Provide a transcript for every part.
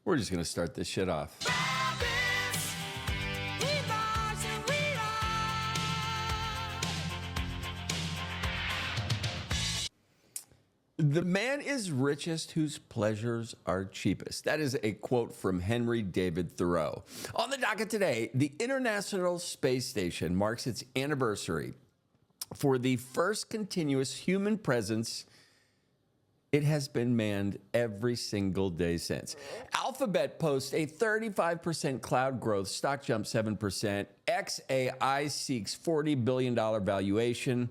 We're just going to start this shit off. The man is richest whose pleasures are cheapest. That is a quote from Henry David Thoreau. On the docket today, the International Space Station marks its anniversary. For the first continuous human presence, it has been manned every single day since. Alphabet posts a 35% cloud growth, stock jump 7%. XAI seeks $40 billion valuation.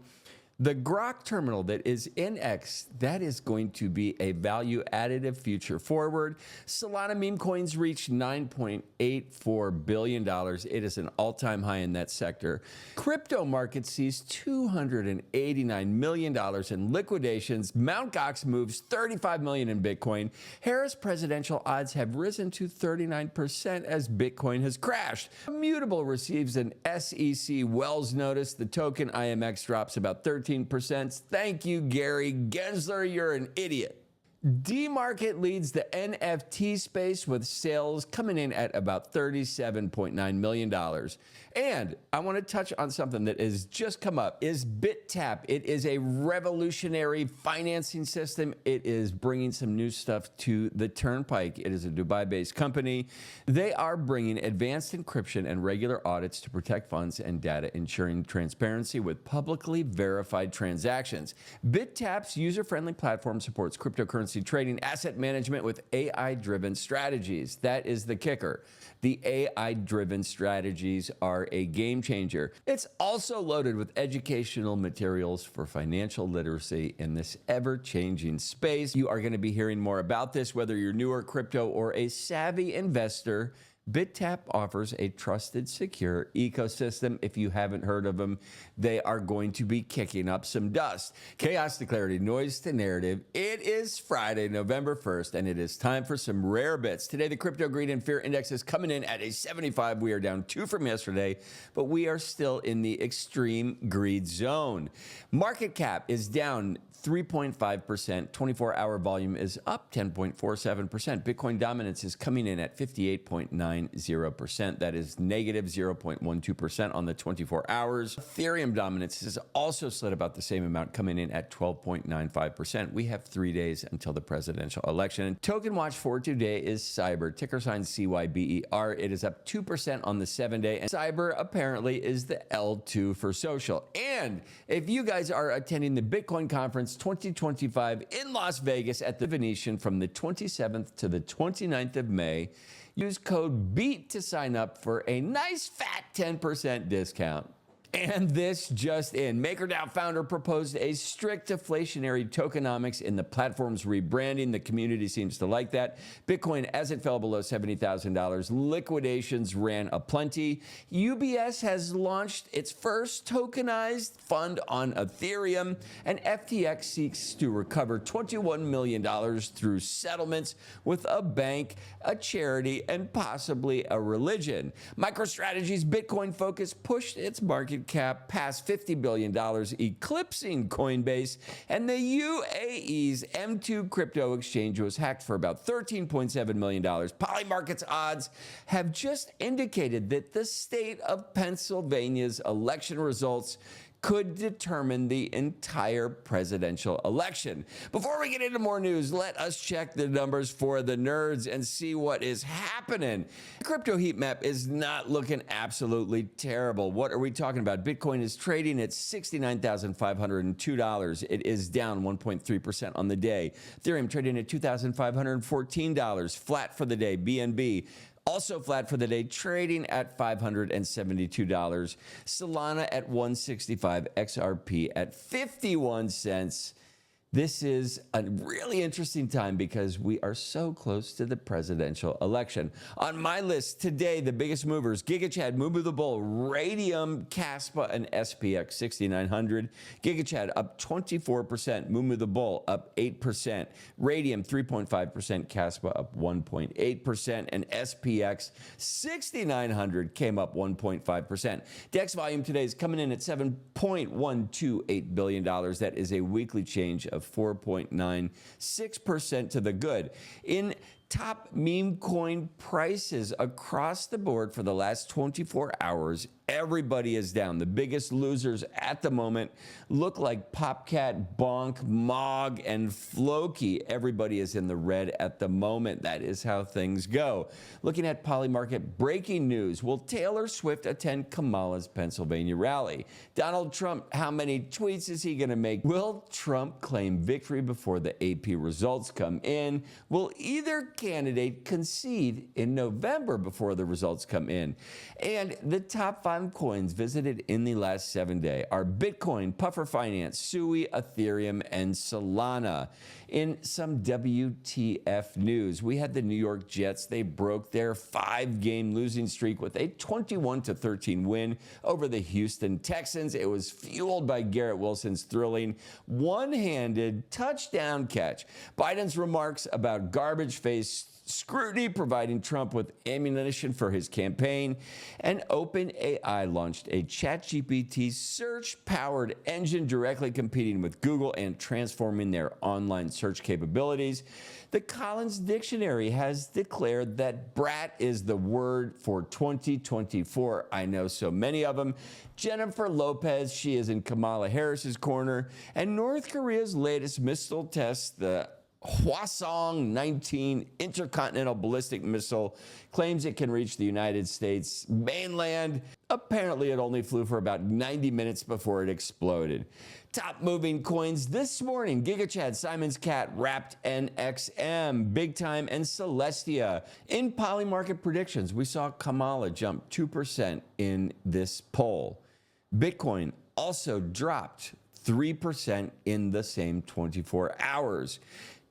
The Grok terminal that is in X, that is going to be a value additive future forward. Solana meme coins reached $9.84 billion. It is an all-time high in that sector. Crypto market sees $289 million in liquidations. Mt. Gox moves $35 million in Bitcoin. Harris presidential odds have risen to 39% as Bitcoin has crashed. Immutable receives an SEC Wells notice. The token IMX drops about 13%. Thank you, Gary Gensler. You're an idiot. D-Market leads the NFT space with sales coming in at about $37.9 million. And I want to touch on something that has just come up, is BitTap. It is a revolutionary financing system. It is bringing some new stuff to the turnpike. It is a Dubai-based company. They are bringing advanced encryption and regular audits to protect funds and data, ensuring transparency with publicly verified transactions. BitTap's user-friendly platform supports cryptocurrency trading, asset management with AI-driven strategies. That is the kicker. The AI-driven strategies are a game changer. It's also loaded with educational materials for financial literacy in this ever-changing space. You are going to be hearing more about this, whether you're newer crypto or a savvy investor. BitTap offers a trusted, secure ecosystem. If you haven't heard of them, they are going to be kicking up some dust. Chaos to clarity, noise to narrative. It is Friday, November 1st, and it is time for some rare bits. Today, the crypto greed and fear index is coming in at a 75. We are down 2 from yesterday, but we are still in the extreme greed zone. Market cap is down 3.5%. 24-hour volume is up 10.47%. Bitcoin dominance is coming in at 58.90%. That is negative 0.12% on the 24 hours. Ethereum dominance has also slid about the same amount, coming in at 12.95%. We have 3 days until the presidential election. Token watch for today is Cyber, ticker sign CYBER. It is up 2% on the 7-day, and Cyber apparently is the L2 for social. And if you guys are attending the Bitcoin conference 2025 in Las Vegas at the Venetian from the 27th to the 29th of May, use code BEAT to sign up for a nice fat 10% discount. And this just in, MakerDAO founder proposed a strict deflationary tokenomics in the platform's rebranding. The community seems to like that. Bitcoin, as it fell below $70,000, liquidations ran aplenty. UBS has launched its first tokenized fund on Ethereum, and FTX seeks to recover $21 million through settlements with a bank, a charity, and possibly a religion. MicroStrategy's Bitcoin focus pushed its market cap past $50 billion, eclipsing Coinbase, and the UAE's M2 crypto exchange was hacked for about $13.7 million. Polymarket's odds have just indicated that the state of Pennsylvania's election results could determine the entire presidential election. Before we get into more news, let us check the numbers for the nerds and see what is happening. The crypto heat map is not looking absolutely terrible. What are we talking about? Bitcoin is trading at $69,502. It is down 1.3% on the day. Ethereum trading at $2,514, flat for the day. BNB also flat for the day, trading at $572. Solana at $165. XRP at 51 cents. This is a really interesting time because we are so close to the presidential election. On my list today, the biggest movers: GigaChad, Mumu the Bull, Radium, Caspa, and SPX 6900. GigaChad up 24%, Mumu the Bull up 8%, Radium 3.5%, Caspa up 1.8%, and SPX 6900 came up 1.5%. DEX volume today is coming in at $7.128 billion. That is a weekly change of 4.96% to the good. In top meme coin prices across the board for the last 24 hours. Everybody is down. The biggest losers at the moment look like Popcat, Bonk, Mog, and Floki. Everybody is in the red at the moment. That is how things go. Looking at Polymarket breaking news. Will Taylor Swift attend Kamala's Pennsylvania rally? Donald Trump, how many tweets is he going to make? Will Trump claim victory before the AP results come in? Will either candidate concede in November before the results come in? And the top 5 coins visited in the last 7 days are Bitcoin, Puffer Finance, Sui, Ethereum, and Solana. In some WTF news, we had the New York Jets. They broke their 5-game losing streak with a 21-13 win over the Houston Texans. It was fueled by Garrett Wilson's thrilling one-handed touchdown catch. Biden's remarks about garbage-faced scrutiny providing Trump with ammunition for his campaign, and OpenAI launched a ChatGPT search-powered engine directly competing with Google and transforming their online search capabilities. The Collins Dictionary has declared that brat is the word for 2024. I know so many of them. Jennifer Lopez, she is in Kamala Harris's corner, and North Korea's latest missile test, the Hwasong-19 intercontinental ballistic missile, claims it can reach the United States mainland. Apparently, it only flew for about 90 minutes before it exploded. Top moving coins this morning: GigaChad, Simon's Cat, Wrapped, NXM, Big Time, and Celestia. In Polymarket predictions, we saw Kamala jump 2% in this poll. Bitcoin also dropped 3% in the same 24 hours.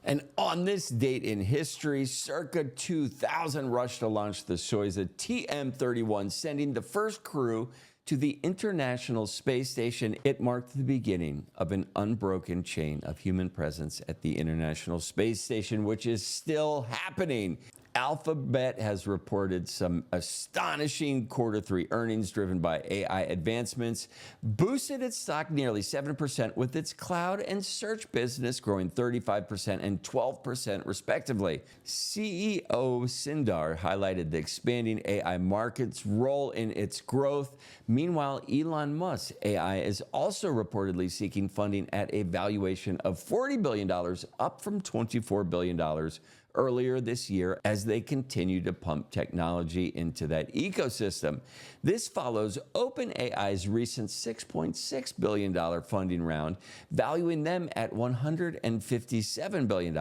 And on this date in history, circa 2000 rushed to launch the Soyuz TM-31, sending the first crew to the International Space Station. It marked the beginning of an unbroken chain of human presence at the International Space Station, which is still happening. Alphabet has reported some astonishing Q3 earnings driven by AI advancements, boosted its stock nearly 7%, with its cloud and search business growing 35% and 12% respectively. CEO Sundar highlighted the expanding AI market's role in its growth. Meanwhile, Elon Musk's AI is also reportedly seeking funding at a valuation of $40 billion, up from $24 billion earlier this year, as they continue to pump technology into that ecosystem. This follows OpenAI's recent $6.6 billion funding round, valuing them at $157 billion.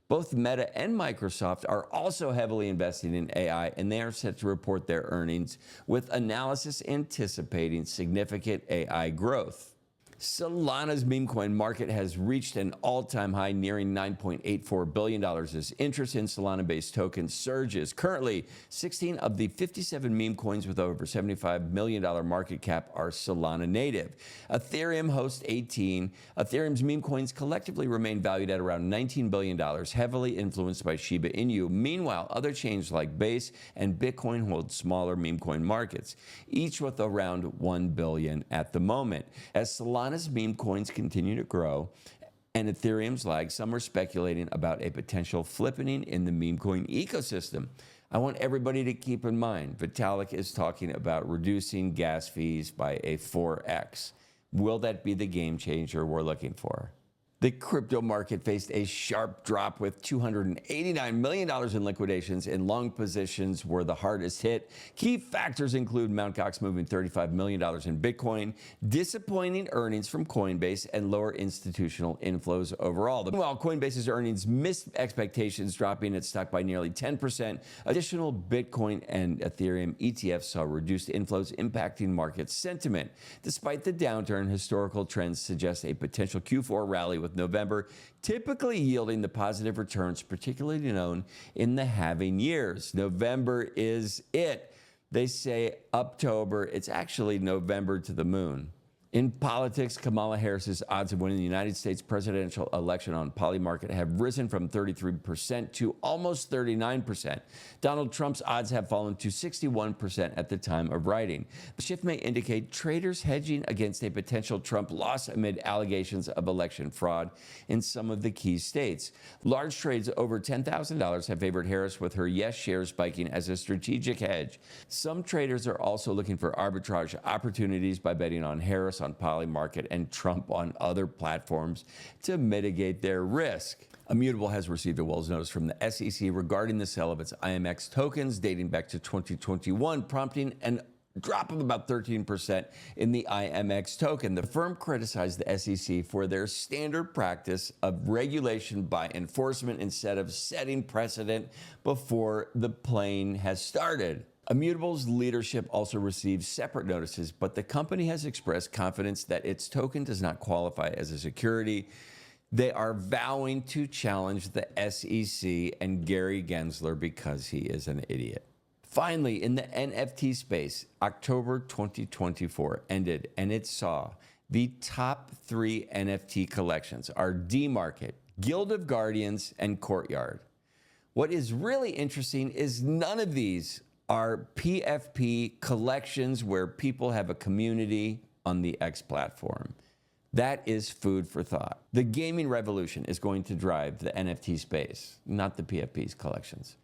Both Meta and Microsoft are also heavily investing in AI, and they are set to report their earnings, with analysis anticipating significant AI growth. Solana's meme coin market has reached an all-time high, nearing $9.84 billion as interest in Solana-based tokens surges. Currently, 16 of the 57 meme coins with over $75 million market cap are Solana native. Ethereum hosts 18. Ethereum's meme coins collectively remain valued at around $19 billion, heavily influenced by Shiba Inu. Meanwhile, other chains like Base and Bitcoin hold smaller meme coin markets, each with around $1 billion at the moment. As Solana's meme coins continue to grow and Ethereum's lag, some are speculating about a potential flippening in the meme coin ecosystem. I want everybody to keep in mind, Vitalik is talking about reducing gas fees by a 4x. Will that be the game changer we're looking for? The crypto market faced a sharp drop, with $289 million in liquidations, and long positions were the hardest hit. Key factors include Mt. Gox moving $35 million in Bitcoin, disappointing earnings from Coinbase, and lower institutional inflows overall. Meanwhile, Coinbase's earnings missed expectations, dropping its stock by nearly 10%. Additional Bitcoin and Ethereum ETFs saw reduced inflows, impacting market sentiment. Despite the downturn, historical trends suggest a potential Q4 rally, with November typically yielding the positive returns, particularly known in the halving years. November is it. They say October, it's actually November to the moon. In politics, Kamala Harris's odds of winning the United States presidential election on Polymarket have risen from 33% to almost 39%. Donald Trump's odds have fallen to 61% at the time of writing. The shift may indicate traders hedging against a potential Trump loss amid allegations of election fraud in some of the key states. Large trades over $10,000 have favored Harris, with her yes shares spiking as a strategic hedge. Some traders are also looking for arbitrage opportunities by betting on Harris on Polymarket and Trump on other platforms to mitigate their risk. Immutable has received a Wells notice from the SEC regarding the sale of its IMX tokens dating back to 2021, prompting an drop of about 13% in the IMX token. The firm criticized the SEC for their standard practice of regulation by enforcement instead of setting precedent before the plane has started. Immutable's leadership also received separate notices, but the company has expressed confidence that its token does not qualify as a security. They are vowing to challenge the SEC and Gary Gensler because he is an idiot. Finally, in the NFT space, October 2024 ended, and it saw the top 3 NFT collections are D-Market, Guild of Guardians, and Courtyard. What is really interesting is none of these are PFP collections where people have a community on the X platform. That is food for thought. The gaming revolution is going to drive the NFT space, not the PFP's collections.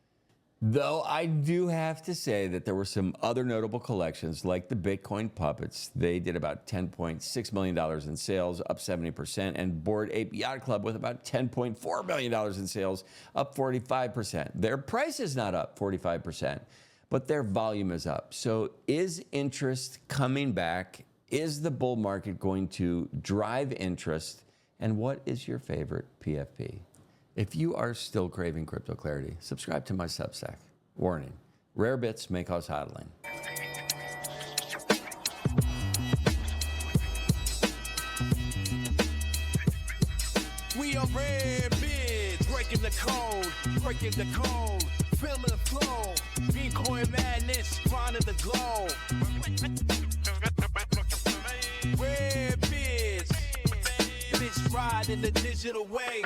Though I do have to say that there were some other notable collections like the Bitcoin Puppets. They did about $10.6 million in sales, up 70%, and Bored Ape Yacht Club with about $10.4 million in sales, up 45%. Their price is not up 45%, but their volume is up. So is interest coming back? Is the bull market going to drive interest? And what is your favorite PFP? If you are still craving crypto clarity, subscribe to my Substack. Warning, rare bits may cause hodling. We are rare bits, breaking the code, feeling the flow, Bitcoin madness, finding the glow. Rare bits, bitch ride in the digital wave.